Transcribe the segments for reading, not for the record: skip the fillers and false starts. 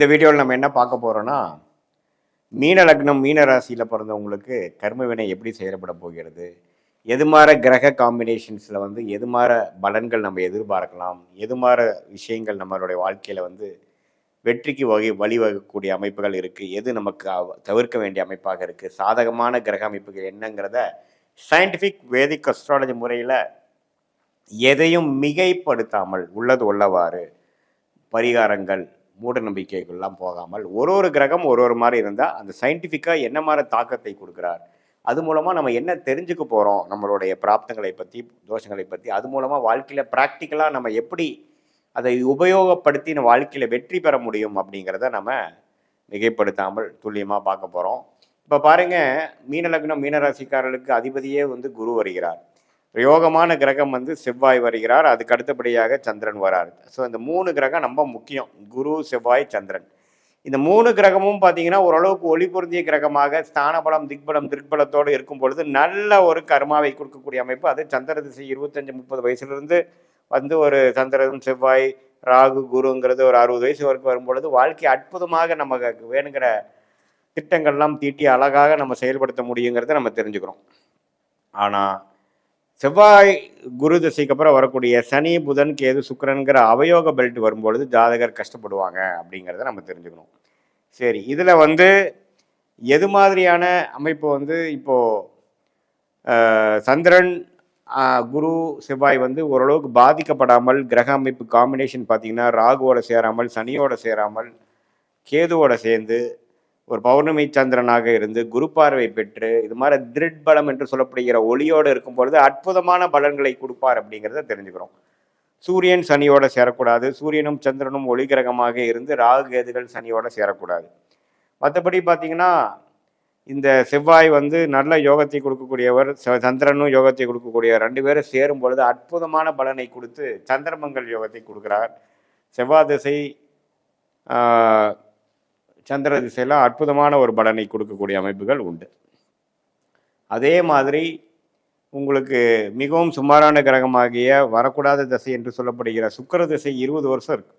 இந்த வீடியோவில் நம்ம என்ன பார்க்க போகிறோன்னா, மீன லக்னம், மீன ராசியில் பிறந்தவங்களுக்கு கர்ம வினை எப்படி செயல்பட போகிறது? எது மாரி கிரக காம்பினேஷன்ஸில் வந்து எது மாரி பலன்கள் நம்ம எதிர்பார்க்கலாம்? எது மாரி விஷயங்கள் நம்மளுடைய வாழ்க்கையில் வந்து வெற்றிக்கு வழிவகுக்கக்கூடிய அமைப்புகள் இருக்குது? எது நமக்கு தவிர்க்க வேண்டிய அமைப்பாக இருக்குது? சாதகமான கிரக அமைப்புகள் என்னங்கிறத சயின்டிஃபிக் வேதிக் அஸ்ட்ராலஜி முறையில் எதையும் மிகைப்படுத்தாமல் உள்ளது உள்ளவாறு பரிகாரங்கள் மூட நம்பிக்கைகள்லாம் போகாமல் ஒரு கிரகம் ஒரு மாதிரி இருந்தால் அந்த சயின்டிஃபிக்காக என்ன மாதிரி தாக்கத்தை கொடுக்குறார், அது மூலமாக நம்ம என்ன தெரிஞ்சுக்க போகிறோம், நம்மளுடைய பிராப்தங்களை பற்றி, தோஷங்களை பற்றி, அது மூலமாக வாழ்க்கையில் ப்ராக்டிக்கலாக நம்ம எப்படி அதை உபயோகப்படுத்தி நம்ம வாழ்க்கையில் வெற்றி பெற முடியும் அப்படிங்கிறத நம்ம மிகைப்படுத்தாமல் துல்லியமாக பார்க்க போகிறோம். இப்போ பாருங்கள், மீன லக்னம் மீனராசிக்காரர்களுக்கு அதிபதியே வந்து குரு வருகிறார். யோகமான கிரகம் வந்து செவ்வாய் வருகிறார். அதுக்கு அடுத்தபடியாக சந்திரன் வராரு. ஸோ இந்த 3 கிரகம் ரொம்ப முக்கியம். குரு, செவ்வாய், சந்திரன். இந்த 3 கிரகமும் பார்த்தீங்கன்னா ஓரளவுக்கு ஒளி பொருந்திய கிரகமாக ஸ்தானபலம், திக்பலம், திருப்பலத்தோடு இருக்கும் பொழுது நல்ல ஒரு கர்மாவை கொடுக்கக்கூடிய அமைப்பு. அது சந்திர திசை 25-30 வயசுலேருந்து வந்து ஒரு சந்திரன், செவ்வாய், ராகு, குருங்கிறது ஒரு 60 வயசு வரைக்கும் வரும்பொழுது வாழ்க்கை அற்புதமாக நமக்கு வேணுங்கிற திட்டங்கள்லாம் தீட்டி அழகாக நம்ம செயல்படுத்த முடியுங்கிறத நம்ம தெரிஞ்சுக்கிறோம். ஆனால் செவ்வாய் குரு திசைக்கு அப்புறம் வரக்கூடிய சனி, புதன், கேது, சுக்கிரன்கிற அவயோக பெல்ட் வரும்பொழுது ஜாதகர் கஷ்டப்படுவாங்க அப்படிங்கிறத நம்ம தெரிஞ்சுக்கணும். சரி, இதில் வந்து எது மாதிரியான அமைப்பு வந்து இப்போது சந்திரன், குரு, செவ்வாய் வந்து ஓரளவுக்கு பாதிக்கப்படாமல் கிரக அமைப்பு காம்பினேஷன் பார்த்தீங்கன்னா ராகுவோட சேராமல், சனியோட சேராமல், கேதுவோட சேர்ந்து ஒரு பௌர்ணமி சந்திரனாக இருந்து குரு பார்வை பெற்று இது மாதிரி திருட் பலம் என்று சொல்லப்படுகிற ஒளியோடு இருக்கும் பொழுது அற்புதமான பலன்களை கொடுப்பார் அப்படிங்கிறத தெரிஞ்சுக்கிறோம். சூரியன் சனியோட சேரக்கூடாது. சூரியனும் சந்திரனும் ஒளி கிரகமாக இருந்து ராகு கேதுகள் சனியோட சேரக்கூடாது. மற்றபடி பார்த்தீங்கன்னா இந்த செவ்வாய் வந்து நல்ல யோகத்தை கொடுக்கக்கூடியவர், சந்திரனும் யோகத்தை கொடுக்கக்கூடிய 2 பேரும் சேரும் பொழுது அற்புதமான பலனை கொடுத்து சந்திரமங்கல் யோகத்தை கொடுக்குறார். செவ்வாய் திசை சந்திர திசையில் அற்புதமான ஒரு பலனை கொடுக்கக்கூடிய அமைப்புகள் உண்டு. அதே மாதிரி உங்களுக்கு மிகவும் சுமாரான கிரகமாகிய வரக்கூடாத திசை என்று சொல்லப்படுகிற சுக்கிர திசை 20 வருஷம் இருக்கு.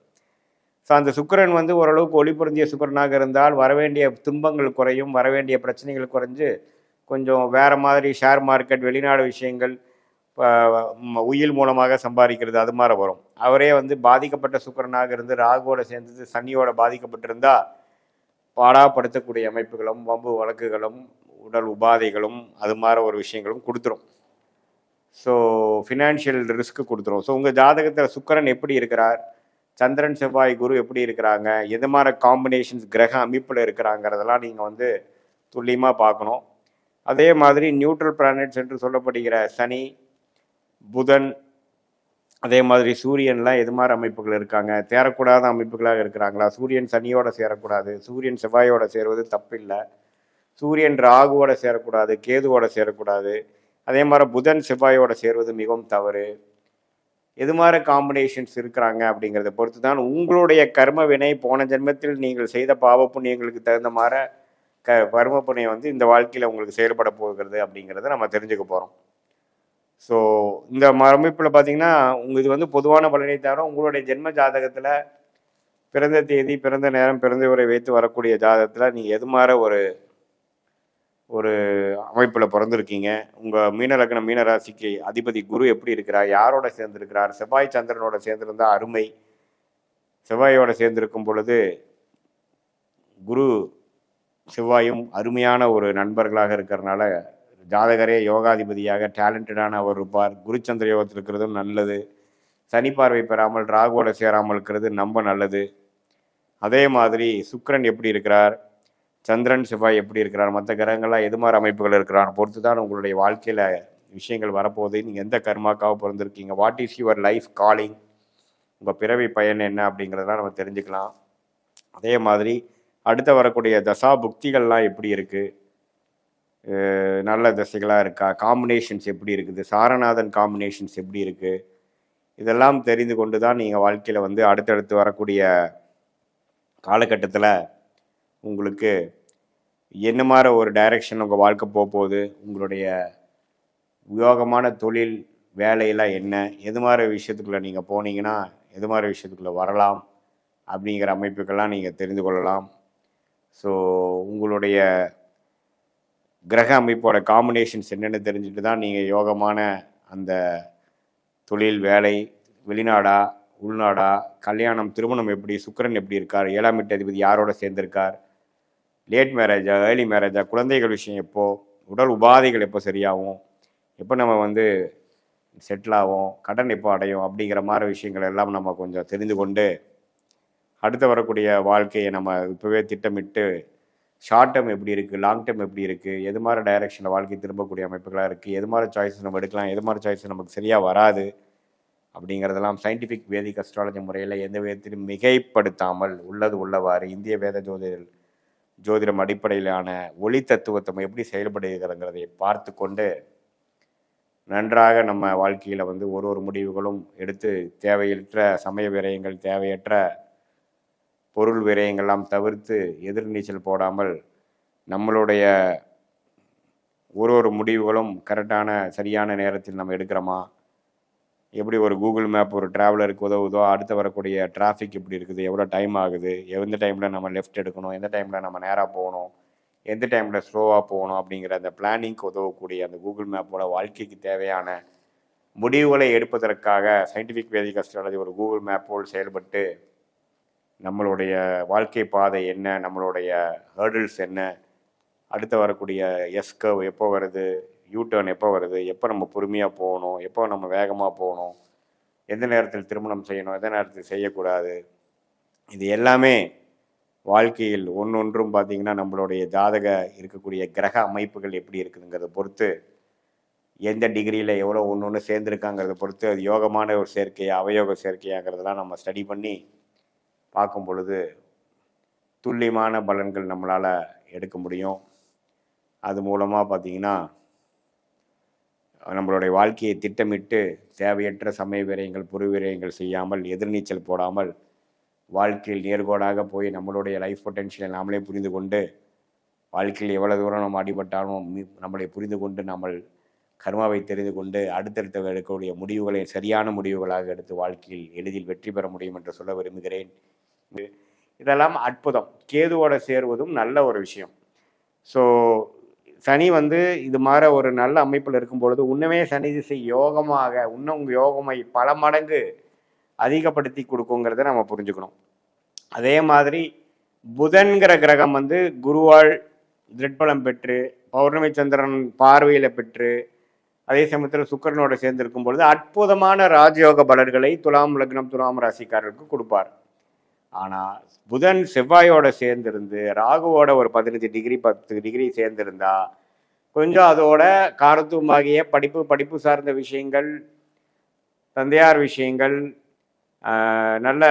ஸோ அந்த சுக்கிரன் வந்து ஓரளவுக்கு ஒளி பொருந்திய சுக்கிரனாக இருந்தால் வரவேண்டிய துன்பங்கள் குறையும், வரவேண்டிய பிரச்சனைகள் குறைஞ்சு கொஞ்சம் வேறு மாதிரி ஷேர் மார்க்கெட், வெளிநாடு விஷயங்கள், உயில் மூலமாக சம்பாதிக்கிறது அது மாதிரி வரும். அவரே வந்து பாதிக்கப்பட்ட சுக்கிரனாக இருந்து ராகுவோட சேர்ந்து சனியோட பாதிக்கப்பட்டிருந்தால் பாடாப்படுத்தக்கூடிய அமைப்புகளும், வம்பு வழக்குகளும், உடல் உபாதைகளும் அது மாதிரி ஒரு விஷயங்களும் கொடுத்துரும். ஸோ ஃபினான்ஷியல் ரிஸ்க்கு கொடுத்துரும். ஸோ உங்கள் ஜாதகத்தில் சுக்கிரன் எப்படி இருக்கிறார், சந்திரன், செவ்வாய், குரு எப்படி இருக்கிறாங்க, எது மாதிரி காம்பினேஷன்ஸ் கிரக அமைப்பில் இருக்கிறாங்கிறதெல்லாம் நீங்கள் வந்து துல்லியமாக பார்க்கணும். அதே மாதிரி நியூட்ரல் பிளானட்ஸ் என்று சொல்லப்படுகிற சனி, புதன், அதே மாதிரி சூரியன்லாம் எது மாதிரி அமைப்புகள் இருக்காங்க, சேரக்கூடாத அமைப்புகளாக இருக்கிறாங்களா, சூரியன் சனியோட சேரக்கூடாது, சூரியன் செவ்வாயோட சேருவது தப்பில்லை, சூரியன் ராகுவோட சேரக்கூடாது, கேதுவோட சேரக்கூடாது, அதே மாதிரி புதன் செவ்வாயோட சேருவது மிகவும் தவறு. எது மாதிரி காம்பினேஷன்ஸ் இருக்கிறாங்க அப்படிங்கிறத பொறுத்து தான் உங்களுடைய கர்ம வினை போன ஜென்மத்தில் நீங்கள் செய்த பாவ புண்ணியங்களுக்கு தகுந்த மாதிரி கர்ம புண்ணியம் வந்து இந்த வாழ்க்கையில் உங்களுக்கு செயல்பட போகிறது அப்படிங்கிறத நம்ம தெரிஞ்சுக்க போகிறோம். ஸோ இந்த அமைப்பில் பார்த்தீங்கன்னா இது வந்து பொதுவான பலனை தவிர உங்களுடைய ஜென்ம ஜாதகத்தில் பிறந்த தேதி, பிறந்த நேரம், பிறந்த உரை வைத்து வரக்கூடிய ஜாதகத்தில் நீங்கள் எது மாதிரி ஒரு அமைப்பில் பிறந்திருக்கீங்க, உங்கள் மீன லக்னம் மீனராசிக்கு அதிபதி குரு எப்படி இருக்கிறார், யாரோட சேர்ந்திருக்கிறார், செவ்வாய் சந்திரனோட சேர்ந்திருந்தால் அருமை. செவ்வாயோட சேர்ந்திருக்கும் பொழுது குரு செவ்வாயும் அருமையான ஒரு நண்பர்களாக இருக்கிறதுனால ஜாதகரே யோகாதிபதியாக டேலண்டடான அவர் இருப்பார். குருச்சந்திர யோகத்தில் இருக்கிறதும் நல்லது. சனி பார்வை பெறாமல் ராகுவோட சேராமல் இருக்கிறது ரொம்ப நல்லது. அதே மாதிரி சுக்கிரன் எப்படி இருக்கிறார், சந்திரன், செவ்வாய் எப்படி இருக்கிறார், மற்ற கிரகங்கள்லாம் எது மாதிரி அமைப்புகள் இருக்கிறான்னு பொறுத்து தான் உங்களுடைய வாழ்க்கையில் விஷயங்கள் வரப்போகுது. நீங்கள் எந்த கர்மாக்காக பிறந்திருக்கீங்க, what is your life calling, உங்கள் பிறவி பயன் என்ன அப்படிங்கிறதெல்லாம் நம்ம தெரிஞ்சுக்கலாம். அதே மாதிரி அடுத்து வரக்கூடிய தசா புக்திகள்லாம் எப்படி இருக்குது, நல்ல திசைகளாக இருக்கா, காம்பினேஷன்ஸ் எப்படி இருக்குது, சாரநாதன் காம்பினேஷன்ஸ் எப்படி இருக்குது, இதெல்லாம் தெரிந்து கொண்டு தான் நீங்கள் வாழ்க்கையில் வந்து அடுத்தடுத்து வரக்கூடிய காலகட்டத்தில் உங்களுக்கு என்ன மாதிரி ஒரு டைரக்ஷன் உங்கள் வாழ்க்கை போகுது, உங்களுடைய உபயோகமான தொழில் வேலையெல்லாம் என்ன, எது மாதிரி விஷயத்துக்குள்ளே நீங்கள் போனீங்கன்னா எது மாதிரி விஷயத்துக்குள்ளே வரலாம், அப்படிங்கிற அமைப்புக்கெல்லாம் நீங்கள் தெரிந்து கொள்ளலாம். ஸோ உங்களுடைய கிரக அமைப்போட காம்பினேஷன்ஸ் என்னென்னு தெரிஞ்சுட்டு தான் நீங்கள் யோகமான அந்த தொழில், வேலை, வெளிநாடா, உள்நாடா, கல்யாணம், திருமணம் எப்படி, சுக்கிரன் எப்படி இருக்கார், 7ஆம் வீட்டு அதிபதி யாரோட சேர்ந்திருக்கார், லேட் மேரேஜா, ஏர்லி மேரேஜா, குழந்தைகள் விஷயம் எப்போ, உடல் உபாதைகள் எப்போ சரியாகும், எப்போ நம்ம வந்து செட்டில் ஆகும், கடன் எப்போ அடையும், அப்படிங்கிற மாதிரி விஷயங்கள் எல்லாம் நம்ம கொஞ்சம் தெரிந்து கொண்டு அடுத்து வரக்கூடிய வாழ்க்கையை நம்ம இப்போவே திட்டமிட்டு ஷார்ட் டேர்ம் எப்படி இருக்குது, லாங் டேர்ம் எப்படி இருக்குது, எது மாதிரி டைரக்ஷனில் வாழ்க்கை திரும்பக்கூடிய அமைப்புகளாக இருக்குது, எது மாதிரி சாய்ஸஸ் நம்ம எடுக்கலாம், எது மாதிரி சாய்ஸஸ் நமக்கு சரியாக வராது அப்படிங்கிறதெல்லாம் சயின்டிஃபிக் வேதிக் அஸ்ட்ராலஜி முறையில் எந்த விதத்திலும் மிகைப்படுத்தாமல் உள்ளது உள்ளவாறு இந்திய வேத ஜோதிடம் அடிப்படையிலான ஒளி தத்துவத்தை எப்படி செயல்படுகிறதுங்கிறதை பார்த்து கொண்டு நன்றாக நம்ம வாழ்க்கையில் வந்து ஒரு முடிவுகளும் எடுத்து தேவையற்ற சமய விரயங்கள், தேவையற்ற பொருள் விரயங்கள்லாம் தவிர்த்து எதிர்நீச்சல் போடாமல் நம்மளுடைய ஒரு முடிவுகளும் கரெக்டான சரியான நேரத்தில் நம்ம எடுக்கிறோமா, எப்படி ஒரு கூகுள் மேப் ஒரு ட்ராவலருக்கு உதவுதோ அடுத்து வரக்கூடிய டிராஃபிக் எப்படி இருக்குது, எவ்வளோ டைம் ஆகுது, எந்த டைமில் நம்ம லெஃப்ட் எடுக்கணும், எந்த டைமில் நம்ம நேராக போகணும், எந்த டைமில் ஸ்லோவாக போகணும் அப்படிங்கிற அந்த பிளானிங்க்கு உதவக்கூடிய அந்த கூகுள் மேப்போட வாழ்க்கைக்கு தேவையான முடிவுகளை எடுப்பதற்காக சயின்டிஃபிக் வேதிக் அஸ்ட்ராலஜி ஒரு கூகுள் மேப் போல் செயல்பட்டு நம்மளுடைய வாழ்க்கை பாதை என்ன, நம்மளுடைய ஹேர்டில்ஸ் என்ன, அடுத்து வரக்கூடிய எஸ் கர்வ் எப்போ வருது, யூ டர்ன் எப்போ வருது, எப்போ நம்ம பொறுமையாக போகணும், எப்போ நம்ம வேகமாக போகணும், எந்த நேரத்தில் திருமணம் செய்யணும், எந்த நேரத்தில் செய்யக்கூடாது, இது எல்லாமே வாழ்க்கையில் ஒன்றொன்றும் பார்த்திங்கன்னா நம்மளுடைய ஜாதக இருக்கக்கூடிய கிரக அமைப்புகள் எப்படி இருக்குதுங்கிறத பொறுத்து எந்த டிகிரியில் எவ்வளோ ஒன்று சேர்ந்துருக்காங்கிறத பொறுத்து அது யோகமான ஒரு சேர்க்கையா அவயோக சேர்க்கையாங்கிறதெல்லாம் நம்ம ஸ்டடி பண்ணி பார்க்கும் பொழுது துல்லியமான பலன்கள் நம்மளால் எடுக்க முடியும். அது மூலமாக பார்த்திங்கன்னா நம்மளுடைய வாழ்க்கையை திட்டமிட்டு தேவையற்ற சமய விரயங்கள், பொருள் விரயங்கள் செய்யாமல் எதிர்நீச்சல் போடாமல் வாழ்க்கையில் நேர்கோடாக போய் நம்மளுடைய லைஃப் பொட்டென்ஷியலை நாமளே புரிந்து கொண்டு வாழ்க்கையில் எவ்வளோ தூரம் நம்ம அடிபட்டாலும் நம்மளை புரிந்து கொண்டு நம்ம கர்மாவை தெரிந்து கொண்டு அடுத்தடுத்த எடுக்கக்கூடிய முடிவுகளை சரியான முடிவுகளாக எடுத்து வாழ்க்கையில் எளிதில் வெற்றி பெற முடியும் என்று சொல்ல விரும்புகிறேன். இதெல்லாம் அற்புதம். கேதுவோட சேருவதும் நல்ல ஒரு விஷயம். ஸோ சனி வந்து இது மாதிரி ஒரு நல்ல அமைப்பில் இருக்கும் பொழுது இன்னுமே சனி திசை யோகமாக இன்னும் யோகமை பல மடங்கு அதிகப்படுத்தி கொடுக்குங்கிறத நம்ம புரிஞ்சுக்கணும். அதே மாதிரி புதன்கிற கிரகம் வந்து குருவால் திட்பலம் பெற்று பௌர்ணமி சந்திரன் பார்வையில் பெற்று அதே சமயத்தில் சுக்கிரனோட சேர்ந்திருக்கும் பொழுது அற்புதமான ராஜயோக பலன்களை துலாம் லக்னம், துலாம் ராசிக்காரருக்கு கொடுப்பார். ஆனால் புதன் செவ்வாயோட சேர்ந்திருந்து ராகுவோட ஒரு 15 டிகிரி 10 டிகிரி சேர்ந்திருந்தா கொஞ்சம் அதோட காரத்துவமாகிய படிப்பு சார்ந்த விஷயங்கள், தந்தையார் விஷயங்கள், நல்ல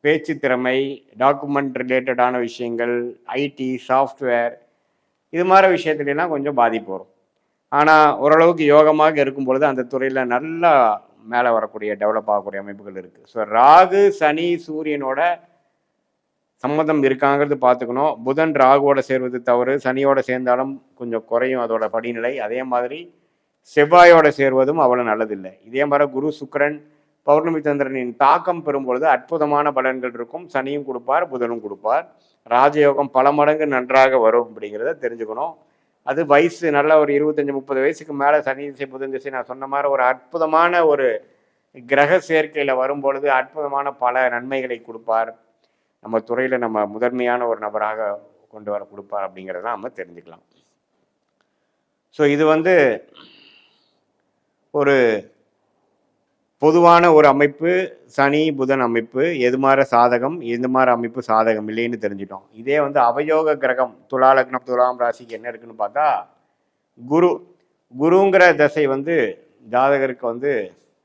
பேச்சு திறமை, டாக்குமெண்ட் ரிலேட்டடான விஷயங்கள், ஐடி, சாஃப்ட்வேர், இது மாதிரி விஷயத்துலாம் கொஞ்சம் பாதிப்பு வரும். ஆனால் ஓரளவுக்கு யோகமாக இருக்கும் பொழுது அந்த துறையில் நல்லா மேலே வரக்கூடிய டெவலப் ஆகக்கூடிய அமைப்புகள் இருக்குது. ஸோ ராகு சனி சூரியனோட சம்மந்தம் இருக்காங்கிறது பார்த்துக்கணும். புதன் ராகுவோட சேர்வது தவறு, சனியோட சேர்ந்தாலும் கொஞ்சம் குறையும் அதோட படிநிலை. அதே மாதிரி செவ்வாயோட சேர்வதும் அவ்வளோ நல்லதில்லை. இதே மாதிரி குரு சுக்கிரன் பௌர்ணமி சந்திரனின் தாக்கம் பெறும் பொழுது அற்புதமான பலன்கள் இருக்கும். சனியும் கொடுப்பார், புதனும் கொடுப்பார். ராஜயோகம் பல மடங்கு நன்றாக வரும் அப்படிங்கிறத தெரிஞ்சுக்கணும். அது வயசு நல்ல ஒரு 25-30 வயசுக்கு மேலே சனி திசை புதன் திசை நான் சொன்ன மாதிரி ஒரு அற்புதமான ஒரு கிரக சேர்க்கையில் வரும்பொழுது அற்புதமான பல நன்மைகளை கொடுப்பார். நம்ம துறையில் நம்ம முதன்மையான ஒரு நபராக கொண்டு வர கொடுப்பார் அப்படிங்கிறத நம்ம தெரிஞ்சுக்கலாம். ஸோ இது வந்து ஒரு பொதுவான ஒரு அமைப்பு. சனி புதன் அமைப்பு எது மாதிரி சாதகம், எது மாதிரி அமைப்பு சாதகம் இல்லைன்னு தெரிஞ்சிட்டோம். இதே வந்து அவயோக கிரகம் துலா லக்னம், துலாம் ராசிக்கு என்ன இருக்குன்னு பார்த்தா குருங்கிற தசை வந்து ஜாதகருக்கு வந்து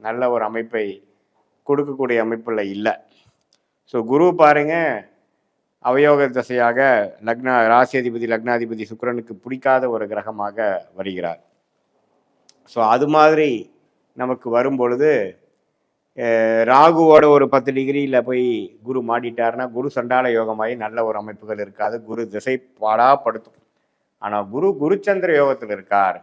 நல்ல ஒரு அமைப்பை கொடுக்கக்கூடிய அமைப்பில் இல்லை. ஸோ குரு பாருங்க அவயோக தசையாக ராசி அதிபதி லக்னாதிபதி சுக்கிரனுக்கு பிடிக்காத ஒரு கிரகமாக வருகிறார். ஸோ அது மாதிரி நமக்கு வரும்பொழுது ராகுவோட ஒரு 10 டிகிரியில் போய் குரு மாட்டிட்டார்னா குரு சண்டால யோகமாகி நல்ல ஒரு அமைப்புகள் இருக்காது. குரு திசை பாடாப்படுத்தும். ஆனால் குருச்சந்திர யோகத்தில் இருக்கார்,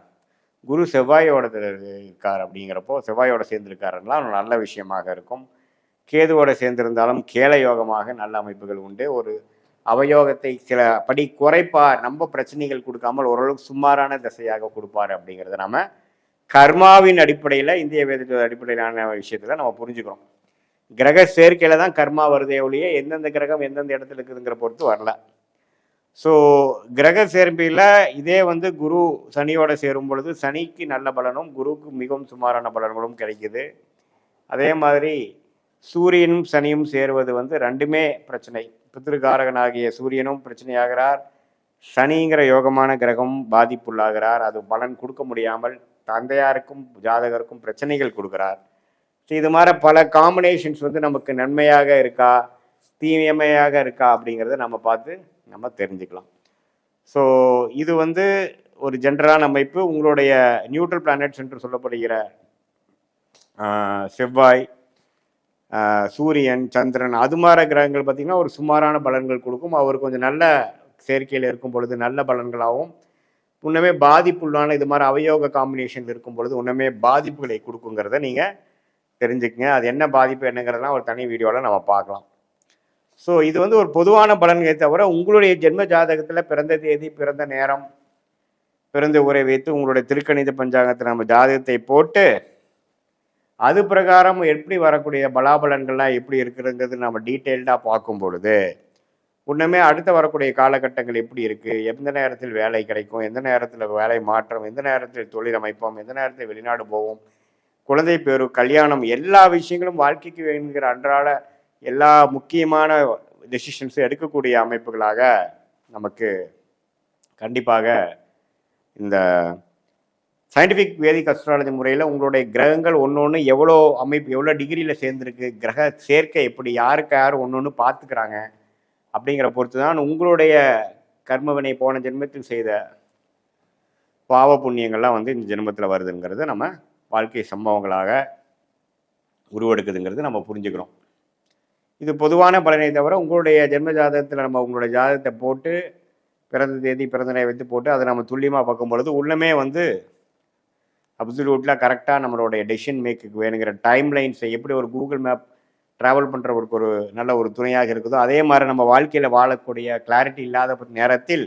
குரு செவ்வாயோட இருக்கார் அப்படிங்கிறப்போ செவ்வாயோட சேர்ந்துருக்காருன்னா நல்ல விஷயமாக இருக்கும். கேதுவோட சேர்ந்திருந்தாலும் கேல யோகமாக நல்ல அமைப்புகள் உண்டு. ஒரு அவயோகத்தை சில படி குறைப்பார், நம்ம பிரச்சனைகள் கொடுக்காமல் ஓரளவுக்கு சுமாரான திசையாக கொடுப்பார் அப்படிங்கிறத நம்ம கர்மாவின் அடிப்படையில், இந்திய வேதத்தோட அடிப்படையிலான விஷயத்துல நம்ம புரிஞ்சுக்கிறோம். கிரக சேர்க்கையில தான் கர்மா வருதே ஒழிய எந்தெந்த கிரகம் எந்தெந்த இடத்துல இருக்குதுங்கிற பொறுத்து வரல. ஸோ கிரக சேர்க்கையில் இதே வந்து குரு சனியோட சேரும் பொழுது சனிக்கு நல்ல பலனும் குருவுக்கு மிகவும் சுமாரான பலன்களும் கிடைக்குது. அதே மாதிரி சூரியனும் சனியும் சேருவது வந்து ரெண்டுமே பிரச்சனை. பித்திருக்காரகனாகிய சூரியனும் பிரச்சனையாகிறார், சனிங்கிற யோகமான கிரகம் பாதிப்புள்ளாகிறார். அது பலன் கொடுக்க முடியாமல் தந்தையாருக்கும் ஜாதகருக்கும் பிரச்சனைகள் கொடுக்குறார். ஸோ இது மாதிரி பல காம்பினேஷன்ஸ் வந்து நமக்கு நன்மையாக இருக்கா தீமையாக இருக்கா அப்படிங்கிறத நம்ம பார்த்து நம்ம தெரிஞ்சுக்கலாம். ஸோ இது வந்து ஒரு ஜென்ரலான அமைப்பு. உங்களுடைய நியூட்ரல் பிளானட்ஸ் என்று சொல்லப்படுகிற செவ்வாய், சூரியன், சந்திரன் அது மாதிரி கிரகங்கள் பார்த்திங்கன்னா ஒரு சுமாரான பலன்கள் கொடுக்கும். அவர் கொஞ்சம் நல்ல சேர்க்கையில் இருக்கும் பொழுது நல்ல பலன்களாகவும், இன்னுமே பாதிப்புள்ளான இது மாதிரி அவயோக காம்பினேஷன் இருக்கும் பொழுது இன்னுமே பாதிப்புகளை கொடுக்குங்கிறத நீங்கள் தெரிஞ்சுக்கங்க. அது என்ன பாதிப்பு என்னங்கிறதுலாம் ஒரு தனி வீடியோவில் நம்ம பார்க்கலாம். ஸோ இது வந்து ஒரு பொதுவான பலன்களை தவிர உங்களுடைய ஜென்ம ஜாதகத்தில் பிறந்த தேதி, பிறந்த நேரம், பிறந்த உரை வைத்து உங்களுடைய திருக்கணித பஞ்சாங்கத்தில் நம்ம ஜாதகத்தை போட்டு அது பிரகாரம் எப்படி வரக்கூடிய பலாபலன்கள்லாம் எப்படி இருக்குதுங்கிறது நம்ம டீட்டெயில்டாக பார்க்கும் பொழுது இன்னுமே அடுத்த வரக்கூடிய காலகட்டங்கள் எப்படி இருக்குது, எந்த நேரத்தில் வேலை கிடைக்கும், எந்த நேரத்தில் வேலை மாற்றம், எந்த நேரத்தில் தொழில் அமைப்போம், எந்த நேரத்தில் வெளிநாடு போவோம், குழந்தை பேரு, கல்யாணம், எல்லா விஷயங்களும் வாழ்க்கைக்கு வேணுங்கிற அன்றாட எல்லா முக்கியமான டெசிஷன்ஸும் எடுக்கக்கூடிய அமைப்புகளாக நமக்கு கண்டிப்பாக இந்த சயின்டிஃபிக் வேதிக் அஸ்ட்ராலஜி முறையில் உங்களுடைய கிரகங்கள் ஒன்று எவ்வளோ அமைப்பு, எவ்வளோ டிகிரியில் சேர்ந்துருக்கு, கிரக சேர்க்கை எப்படி, யாருக்கு யார் ஒன்று பார்த்துக்கிறாங்க அப்படிங்கிற பொறுத்து தான் உங்களுடைய கர்மவினை போன ஜென்மத்தில் செய்த பாவ புண்ணியங்கள்லாம் வந்து இந்த ஜென்மத்தில் வருதுங்கிறது நம்ம வாழ்க்கை சம்பவங்களாக உருவெடுக்குதுங்கிறது நம்ம புரிஞ்சுக்கிறோம். இது பொதுவான பலனை தவிர உங்களுடைய ஜென்ம ஜாதகத்தில் நம்ம உங்களுடைய ஜாதகத்தை போட்டு பிறந்த தேதி பிறந்த நேரம் வைத்து போட்டு அதை நம்ம துல்லியமாக பார்க்கும் பொழுது உள்ளமே வந்து அப்சல்யூட்லாம் கரெக்டாக நம்மளுடைய டெசிஷன் மேக்குக்கு வேணுங்கிற டைம் லைன்ஸை எப்படி ஒரு கூகுள் மேப் ட்ராவல் பண்ணுறவருக்கு ஒரு நல்ல ஒரு துணையாக இருக்குதோ அதே மாதிரி நம்ம வாழ்க்கையில் வாழக்கூடிய கிளாரிட்டி இல்லாத நேரத்தில்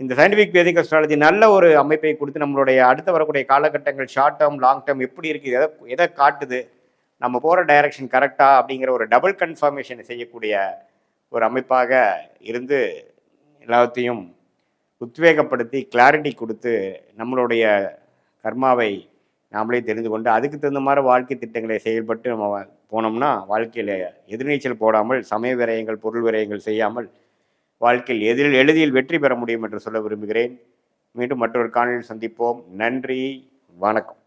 இந்த சயின்டிஃபிக் வேதிக் அஸ்ட்ராலஜி நல்ல ஒரு அமைப்பை கொடுத்து நம்மளுடைய அடுத்து வரக்கூடிய காலகட்டங்கள் ஷார்ட் டேர்ம் லாங் டேர்ம் எப்படி இருக்குது, எதை காட்டுது, நம்ம போகிற டைரக்ஷன் கரெக்டா அப்படிங்கிற ஒரு டபுள் கன்ஃபர்மேஷனை செய்யக்கூடிய ஒரு அமைப்பாக இருந்து எல்லாத்தையும் உத்வேகப்படுத்தி கிளாரிட்டி கொடுத்து நம்மளுடைய கர்மாவை நாமளே தெரிந்து கொண்டு அதுக்கு தகுந்த மாதிரி வாழ்க்கை திட்டங்களை செயல்பட்டு நம்ம போனோம்னா வாழ்க்கையில் எதிர்நீச்சல் போடாமல் சமய விரயங்கள் பொருள் விரயங்கள் செய்யாமல் வாழ்க்கையில் எளிதில் வெற்றி பெற முடியும் என்று சொல்ல விரும்புகிறேன். மீண்டும் மற்றொரு காணொலியில் சந்திப்போம். நன்றி, வணக்கம்.